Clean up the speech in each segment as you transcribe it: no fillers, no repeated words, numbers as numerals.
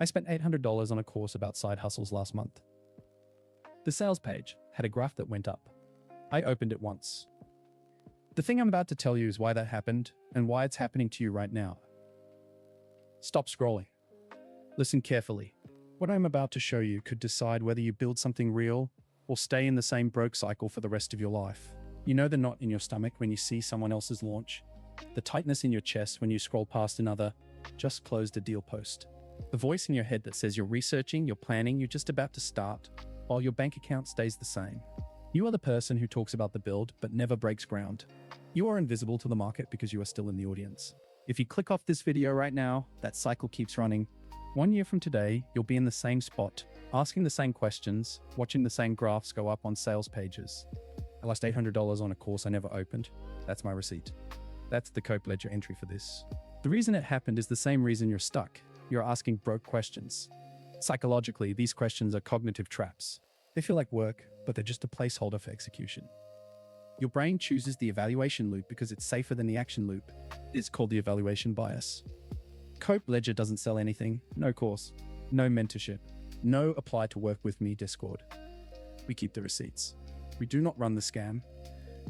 I spent $800 on a course about side hustles last month. The sales page had a graph that went up. I opened it once. The thing I'm about to tell you is why that happened and why it's happening to you right now. Stop scrolling. Listen carefully. What I'm about to show you could decide whether you build something real or stay in the same broke cycle for the rest of your life. You know the knot in your stomach when you see someone else's launch? The tightness in your chest when you scroll past another just closed a deal post. The voice in your head that says you're researching, you're planning, you're just about to start, while your bank account stays the same. You are the person who talks about the build but never breaks ground. You are invisible to the market because you are still in the audience. If you click off this video right now, that cycle keeps running. 1 year from today, you'll be in the same spot, asking the same questions, watching the same graphs go up on sales pages. I lost $800 on a course I never opened. That's my receipt. That's the Cope ledger entry for this. The reason it happened is the same reason you're stuck. You're asking broke questions. Psychologically, these questions are cognitive traps. They feel like work, but they're just a placeholder for execution. Your brain chooses the evaluation loop because it's safer than the action loop. It's called the evaluation bias. Cope Ledger doesn't sell anything. No course, no mentorship, no apply to work with me Discord. We keep the receipts. We do not run the scam.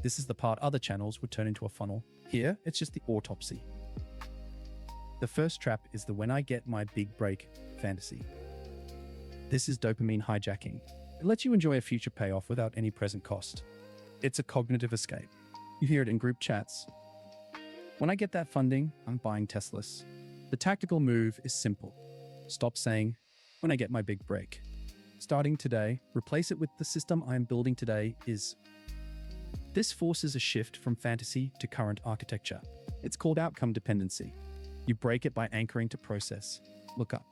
This is the part other channels would turn into a funnel. Here, it's just the autopsy. The first trap is the when I get my big break fantasy. This is dopamine hijacking. It lets you enjoy a future payoff without any present cost. It's a cognitive escape. You hear it in group chats. When I get that funding, I'm buying Teslas. The tactical move is simple. Stop saying, when I get my big break. Starting today, replace it with the system I am building today is. This forces a shift from fantasy to current architecture. It's called outcome dependency. You break it by anchoring to process. Look up.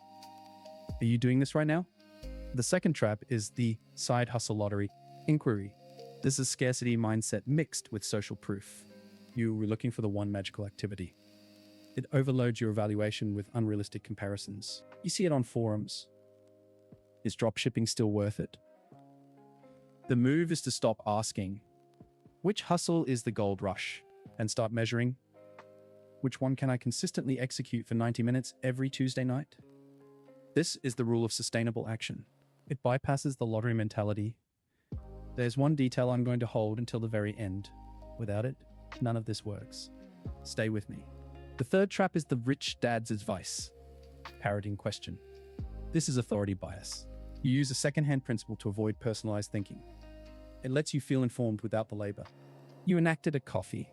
Are you doing this right now? The second trap is the side hustle lottery inquiry. This is scarcity mindset mixed with social proof. You were looking for the one magical activity. It overloads your evaluation with unrealistic comparisons. You see it on forums. Is dropshipping still worth it? The move is to stop asking, which hustle is the gold rush? And start measuring, which one can I consistently execute for 90 minutes every Tuesday night? This is the rule of sustainable action. It bypasses the lottery mentality. There's one detail I'm going to hold until the very end. Without it, none of this works. Stay with me. The third trap is the rich dad's advice. Parroting question. This is authority bias. You use a second-hand principle to avoid personalized thinking. It lets you feel informed without the labor. You enacted a coffee.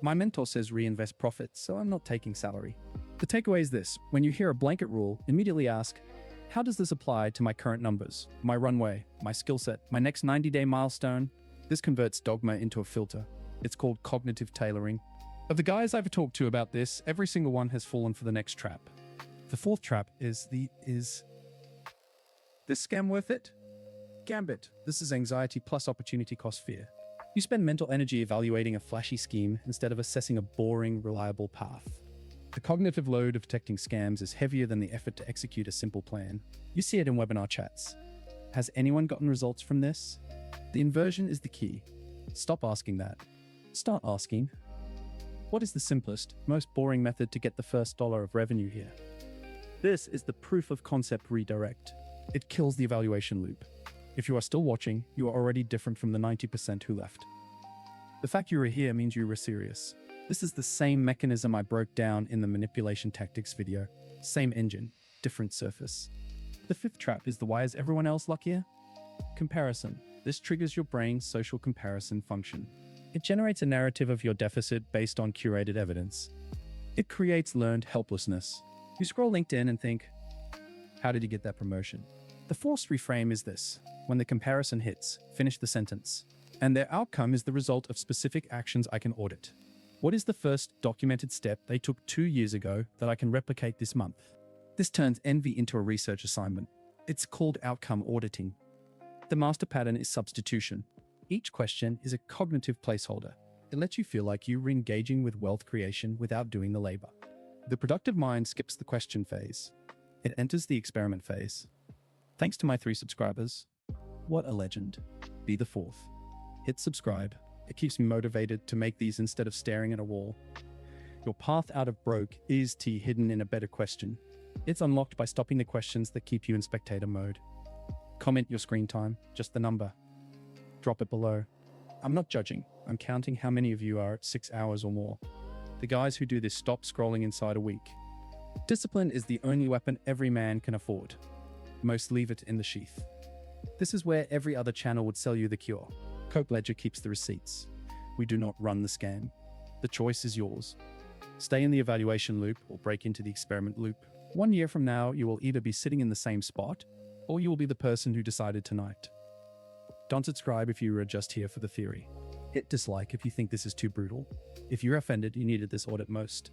My mentor says reinvest profits, so I'm not taking salary. The takeaway is this. When you hear a blanket rule, immediately ask, how does this apply to my current numbers, my runway, my skill set, my next 90-day milestone? This converts dogma into a filter. It's called cognitive tailoring. Of the guys I've talked to about this, every single one has fallen for the next trap. The fourth trap is this scam worth it? Gambit. This is anxiety plus opportunity cost fear. You spend mental energy evaluating a flashy scheme instead of assessing a boring, reliable path. The cognitive load of detecting scams is heavier than the effort to execute a simple plan. You see it in webinar chats. Has anyone gotten results from this? The inversion is the key. Stop asking that. Start asking, what is the simplest, most boring method to get the first dollar of revenue here? This is the proof of concept redirect. It kills the evaluation loop. If you are still watching, you are already different from the 90% who left. The fact you were here means you were serious. This is the same mechanism I broke down in the manipulation tactics video. Same engine, different surface. The fifth trap is the why is everyone else luckier? Comparison. This triggers your brain's social comparison function. It generates a narrative of your deficit based on curated evidence. It creates learned helplessness. You scroll LinkedIn and think, how did you get that promotion? The forced reframe is this. When the comparison hits, finish the sentence. And their outcome is the result of specific actions I can audit. What is the first documented step they took 2 years ago that I can replicate this month? This turns envy into a research assignment. It's called outcome auditing. The master pattern is substitution. Each question is a cognitive placeholder. It lets you feel like you were engaging with wealth creation without doing the labor. The productive mind skips the question phase. It enters the experiment phase. Thanks to my 3 subscribers. What a legend. Be the 4th. Hit subscribe. It keeps me motivated to make these instead of staring at a wall. Your path out of broke is hidden in a better question. It's unlocked by stopping the questions that keep you in spectator mode. Comment your screen time, just the number. Drop it below. I'm not judging, I'm counting how many of you are at 6 hours or more. The guys who do this stop scrolling inside a week. Discipline is the only weapon every man can afford. Most leave it in the sheath. This is where every other channel would sell you the cure. Cope Ledger keeps the receipts. We do not run the scam. The choice is yours. Stay in the evaluation loop or break into the experiment loop. 1 year from now, you will either be sitting in the same spot, or you will be the person who decided tonight. Don't subscribe if you are just here for the theory. Hit dislike if you think this is too brutal. If you're offended, you needed this audit most.